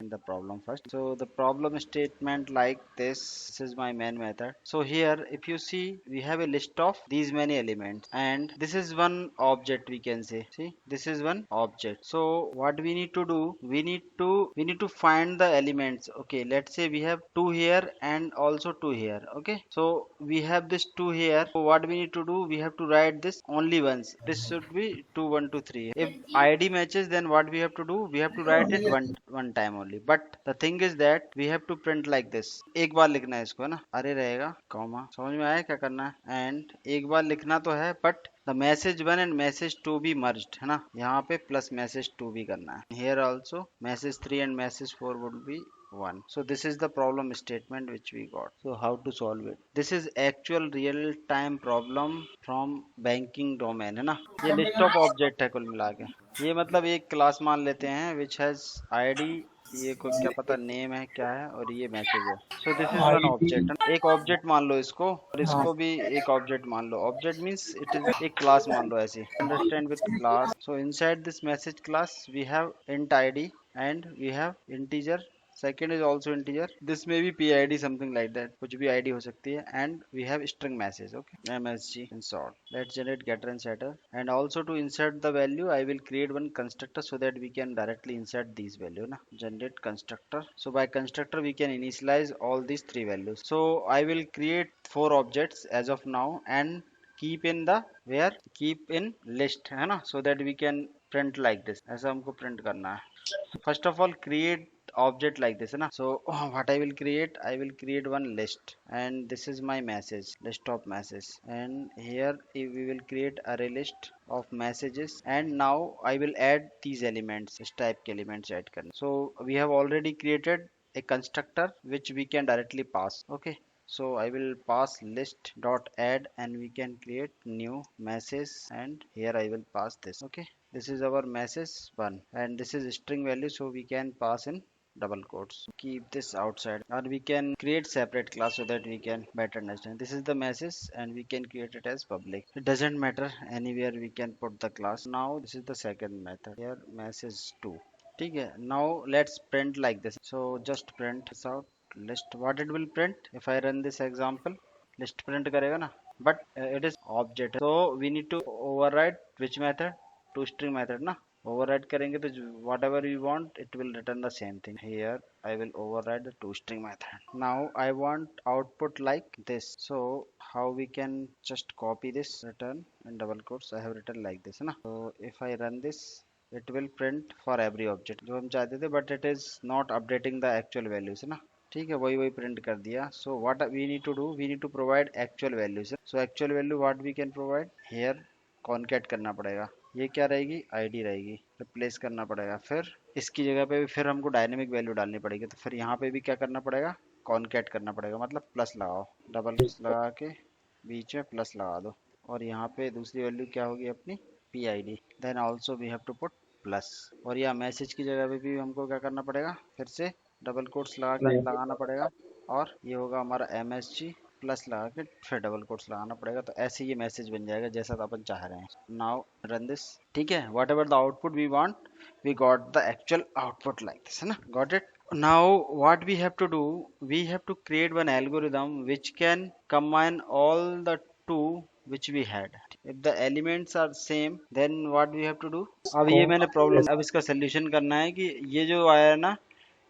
in the problem first. So the problem statement like this is my main method. So here if you see, we have a list of these many elements, and this is one object, we can say. See, this is one object. So what we need to do, we need to find the elements. Okay, let's say we have two here and also two here. Okay, so we have this two here. So what we need to do, we have to write this only once. This should be 2 1 2 3. If id matches, then what we have to do, we have to write it one time only. But the thing is that we have to print like this. एक बार लिखना है इसको, है ना, अरे रहेगा comma. समझ में आया क्या करना है? एंड एक बार लिखना तो है, but the message 1 and message 2 भी मर्ज्ड, है ना, यहाँ पे प्लस मैसेज 2 भी करना है। Here also message 3 and message 4 would be 1. So this is the problem statement which we got. So how to solve it? This is actual real time problem from banking domain, है ना। ये list of object है कुल मिला के। ये मतलब एक क्लास मान लेते हैं which has id, ये को क्या पता नेम है क्या है, और ये मैसेज है। सो this is one ID. Object. एक ऑब्जेक्ट मान लो इसको, और हाँ। इसको भी एक ऑब्जेक्ट मान लो। ऑब्जेक्ट मींस इट इज एक क्लास मान लो ऐसे। Understand with class. So inside this message class we have int id and we have integer, second is also integer, this may be pid, something like that, कुछ भी id हो सकती है, and we have string message. Okay, msg insert. Let's generate getter and setter, and also to insert the value I will create one constructor so that we can directly insert these value na. Generate constructor. So by constructor we can initialize all these three values. So I will create four objects as of now and keep in the where, keep in list, है ना, so that we can print like this. ऐसा हमको print करना है। First of all, create object like this, है ना। So what I will create, I will create one list, and this is my message, list of message, and here we will create array list of messages, and now I will add these elements, इस type के elements add करने। So we have already created a constructor which we can directly pass. Okay, so I will pass list dot add, and we can create new message, and here I will pass this. Okay, this is our message 1, and this is string value, so we can pass in double quotes. Keep this outside, or we can create separate class so that we can better understand. This is the message, and we can create it as public. It doesn't matter, anywhere we can put the class. Now this is the second method, here message 2। ठीक है, now let's print like this. So just print this out list. What it will print if I run this example? List print करेगा ना, but it is object, so we need to override which method? To string method ना। override करेंगे तो whatever you want it will return the same thing। Here I will override the to string method। Now I want output like this, so how we can just copy this, return in double quotes, I have written like this, है ना। So if I run this, it will print for every object जो हम चाहते थे, but it is not updating the actual values, है ना। ठीक है, वही वही प्रिंट कर दिया। So what we need to do, we need to provide actual values. So actual value what we can provide, here concat करना पड़ेगा। ये क्या रहेगी, आईडी रहेगी, रिप्लेस करना पड़ेगा। फिर इसकी जगह पे भी फिर हमको डायनेमिक वैल्यू डालनी पड़ेगी, तो फिर यहाँ पे भी क्या करना पड़ेगा, कॉन्केट करना पड़ेगा, मतलब प्लस लगाओ, डबल लगा के बीच में प्लस लगा दो, और यहाँ पे दूसरी वैल्यू क्या होगी अपनी, P I D. Then also we have to put plus, और यहाँ मैसेज की जगह पे भी हमको क्या करना पड़ेगा, फिर से डबल कोट्स लगा के लगाना पड़ेगा, और ये होगा हमारा एम एस जी, प्लस लगा के फिर डबल कोट्स लगाना पड़ेगा। तो ऐसे ये मैसेज बन जाएगा जैसा तो अपन चाह रहे हैं। Now run this. ठीक है, whatever the output we want, we got the actual output like this, है ना। Got it. now what we have to do, we have to create one algorithm which can combine all the two which we had। if the elements are same, then what we have to do, अब ये मैंने problem, अब इसका solution करना है कि ये जो आया है ना,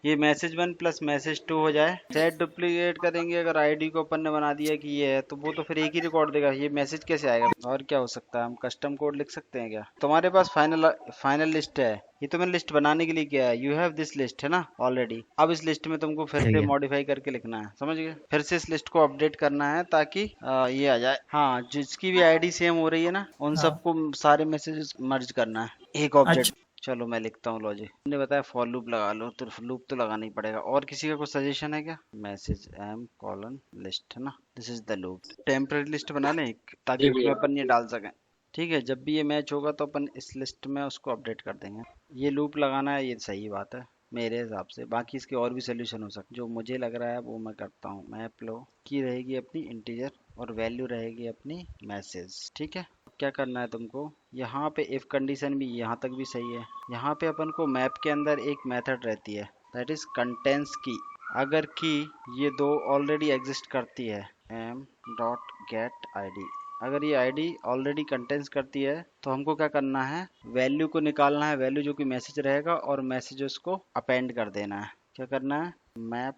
ये मैसेज 1 प्लस मैसेज 2 हो जाए। सेट डुप्लीकेट करेंगे, अगर आईडी को अपन ने बना दिया कि ये है, तो वो तो फिर एक ही रिकॉर्ड देगा, ये मैसेज कैसे आएगा। और क्या हो सकता है, हम कस्टम कोड लिख सकते हैं क्या। तुम्हारे पास फाइनल फाइनल लिस्ट है, ये तो मैंने लिस्ट बनाने के लिए किया है। यू हैव दिस लिस्ट, है ना, ऑलरेडी। अब इस लिस्ट में तुमको फिर से मॉडिफाई करके लिखना है, समझ गए। फिर से इस लिस्ट को अपडेट करना है ताकि ये आ जाए। हाँ, जिसकी भी आईडी सेम हो रही है ना, उन सबको सारे मैसेजेस मर्ज करना है एक ऑब्जेक्ट। चलो मैं लिखता हूँ लॉजिक। मैंने बताया फॉर लूप लगा लो, तो लूप तो लगाना ही पड़ेगा। और किसी का कोई सजेशन है क्या, मैसेज एम कॉलन लिस्ट, है ना, this is the loop. Temporary list बना लें ताकि उसमें अपन ये डाल सकें। ठीक है, जब भी ये मैच होगा तो अपन इस लिस्ट में उसको अपडेट कर देंगे। ये लूप लगाना है, ये सही बात है मेरे हिसाब से। बाकी इसके और भी सोल्यूशन हो सकते, जो मुझे लग रहा है वो मैं करता हूँ। मैप लो की रहेगी अपनी इंटीजर, और वैल्यू रहेगी अपनी मैसेज। ठीक है, क्या करना है तुमको, यहाँ पे इफ कंडीशन भी यहाँ तक भी सही है। यहाँ पे अपन को मैप के अंदर एक मेथड रहती है, दैट इज कंटेंस की। अगर की ये दो ऑलरेडी एग्जिस्ट करती है, एम डॉट गेट आईडी, अगर ये आईडी ऑलरेडी कंटेंस करती है तो हमको क्या करना है, वैल्यू को निकालना है, वैल्यू जो कि मैसेज रहेगा और मैसेज उसको अपेंड कर देना है। क्या करना है, मैप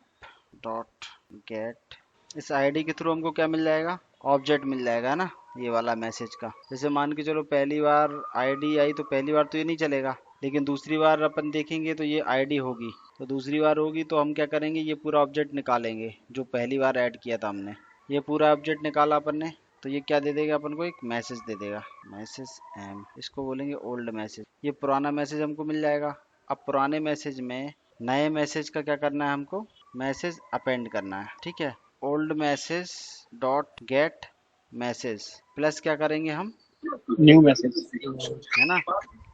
डॉट गेट, इस आईडी के थ्रू हमको क्या मिल जाएगा, ऑब्जेक्ट मिल जाएगा ना, ये वाला मैसेज का। जैसे मान के चलो पहली बार आईडी आई तो पहली बार तो ये नहीं चलेगा, लेकिन दूसरी बार अपन देखेंगे तो ये आईडी होगी, तो दूसरी बार होगी तो हम क्या करेंगे, ये पूरा ऑब्जेक्ट निकालेंगे जो पहली बार ऐड किया था हमने। ये पूरा ऑब्जेक्ट निकाला अपन ने, तो ये क्या दे देगा अपन को, एक मैसेज दे देगा, मैसेज एम, इसको बोलेंगे ओल्ड मैसेज। ये पुराना मैसेज हमको मिल जाएगा। अब पुराने मैसेज में नए मैसेज का क्या करना है, हमको मैसेज अपेंड करना है। ठीक है, old message dot gate message plus क्या करेंगे हम, न्यू मैसेज, है ना।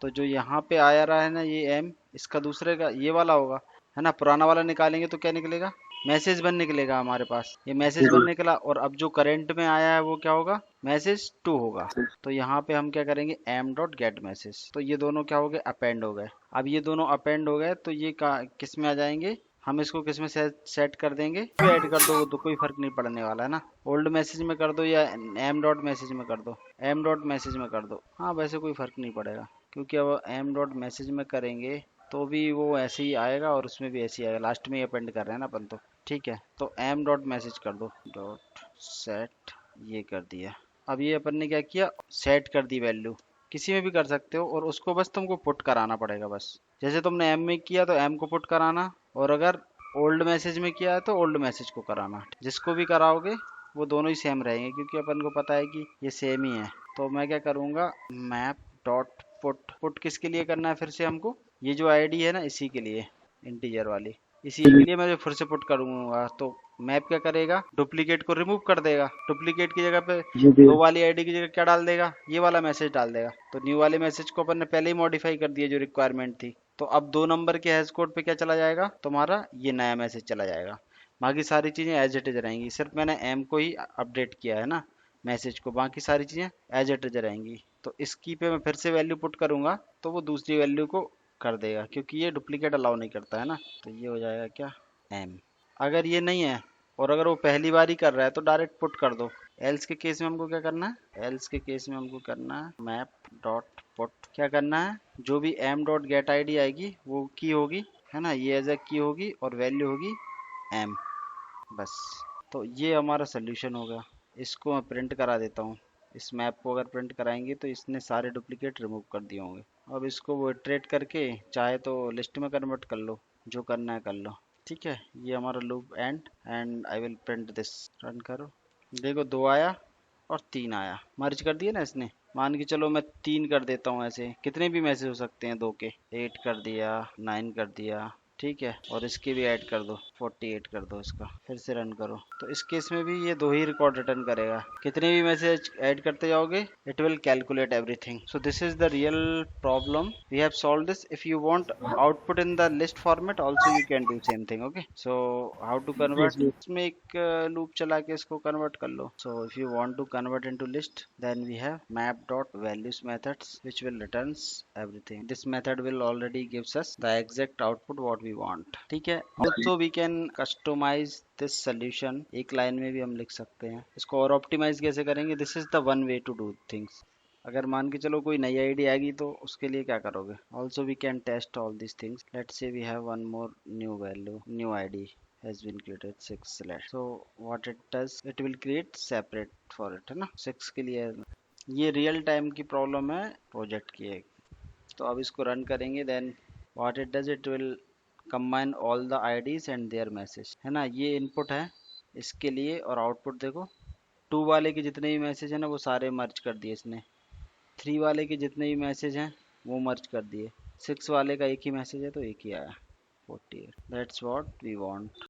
तो जो यहाँ पे आया रहा है ना ये एम, इसका दूसरे का ये वाला होगा, है ना। पुराना वाला निकालेंगे तो क्या निकलेगा, मैसेज वन निकलेगा हमारे पास, ये मैसेज वन निकला। और अब जो करंट में आया है वो क्या होगा, मैसेज टू होगा। तो यहाँ पे हम क्या करेंगे, एम डॉट गेट मैसेज, तो ये दोनों क्या हो गए, अपेंड हो गए। अब ये दोनों अपेंड हो गए तो ये किस में आ जाएंगे, हम इसको किस में सेट कर देंगे, भी ऐड कर दो तो कोई फर्क नहीं पड़ने वाला है ना। ओल्ड मैसेज में कर दो या एम डॉट मैसेज में कर दो, एम डॉट मैसेज में कर दो, हाँ वैसे कोई फर्क नहीं पड़ेगा, क्योंकि अब एम डॉट मैसेज में करेंगे तो भी वो ऐसे ही आएगा और उसमें भी ऐसे ही आएगा, लास्ट में ही अपेंड कर रहे हैं ना अपन तो। ठीक है, तो एम डॉट मैसेज कर दो डॉट सेट, ये कर दिया। अब ये अपन ने क्या किया, सेट कर दी वैल्यू, किसी में भी कर सकते हो, और उसको बस तुमको पुट कराना पड़ेगा बस। जैसे तुमने एम में किया तो एम को पुट कराना, और अगर ओल्ड मैसेज में किया है तो ओल्ड मैसेज को कराना। जिसको भी कराओगे वो दोनों ही सेम रहेंगे, क्योंकि अपन को पता है कि ये सेम ही है। तो मैं क्या करूँगा, मैप डॉट पुट, पुट किसके लिए करना है फिर से हमको, ये जो आईडी है ना इसी के लिए, इंटीजर वाली, इसी के लिए मैं जो फिर से पुट करूँगा। तो मैप क्या करेगा, डुप्लीकेट को रिमूव कर देगा, डुप्लीकेट की जगह पे दो वाली आईडी की जगह क्या डाल देगा, ये वाला मैसेज डाल देगा। तो न्यू वाले मैसेज को अपन ने पहले ही मॉडिफाई कर दिया जो रिक्वायरमेंट थी। तो अब 2 नंबर के हैश कोड पे क्या चला जाएगा, तुम्हारा ये नया मैसेज चला जाएगा। बाकी सारी चीज़ें एज इट इज रहेंगी, सिर्फ मैंने एम को ही अपडेट किया है ना मैसेज को, बाकी सारी चीज़ें एज इट इज रहेंगी। तो इसकी पे मैं फिर से वैल्यू पुट करूँगा तो वो दूसरी वैल्यू को कर देगा, क्योंकि ये डुप्लीकेट अलाउ नहीं करता है ना। तो ये हो जाएगा क्या, एम। अगर ये नहीं है और अगर वो पहली बार ही कर रहा है तो डायरेक्ट पुट कर दो। एल्स के केस में हमको क्या करना है, एल्स के केस में हमको करना है मैप डॉट पुट, क्या करना है, जो भी M dot get I D आएगी वो की होगी, है ना, ये एज ए की होगी और वैल्यू होगी एम, बस। तो ये हमारा सोल्यूशन होगा। इसको मैं प्रिंट करा देता हूँ। इस मैप को अगर प्रिंट कराएंगे तो इसने सारे डुप्लीकेट रिमूव कर दिए होंगे। अब इसको वो इटरेट करके चाहे तो लिस्ट में कन्वर्ट कर लो, जो करना है कर लो। ठीक है, ये हमारा loop and I will print this, run करो। देखो 2 आया और 3 आया, मर्ज कर दिया ना इसने। मान के चलो मैं 3 कर देता हूँ, ऐसे कितने भी मैसेज हो सकते हैं 2 के, 8 कर दिया, 9 कर दिया, ठीक है। और इसके भी ऐड कर दो, 48 कर दो इसका, फिर से रन करो। तो इस केस में भी ये 2 ही रिकॉर्ड रिटर्न करेगा। कितने भी मैसेज ऐड करते जाओगे it will calculate everything. So this is the real problem, we have solve this. If you want output in the list format also you can do same thing. Okay, so how to convert, इसमें एक loop चला के इसको convert कर लो। So if you want to convert into list then we have map dot values methods which will returns everything. This method will already gives us the exact output what we want. ठीक है, also we can customize this solution, एक line में भी हम लिख सकते हैं इसको। और ऑप्टिमाइज कैसे करेंगे, this is the one way to do things. अगर मान के चलो कोई नई आईडी आएगी तो उसके लिए क्या करोगे, also we can test all these things. Let's say we have one more new value, new id has been created 6 select. So what it does, it will create separate for it, है ना, 6 के लिए। ये real time की problem है project की एक। तो अब इसको रन करेंगे, then what it does, it will combine all the IDs and their message, है ना। ये इनपुट है इसके लिए, और आउटपुट देखो 2 वाले के जितने भी मैसेज हैं ना वो सारे मर्ज कर दिए इसने, 3 वाले के जितने भी मैसेज हैं वो मर्ज कर दिए, 6 वाले का एक ही मैसेज है तो एक ही आया 48। That's what we want.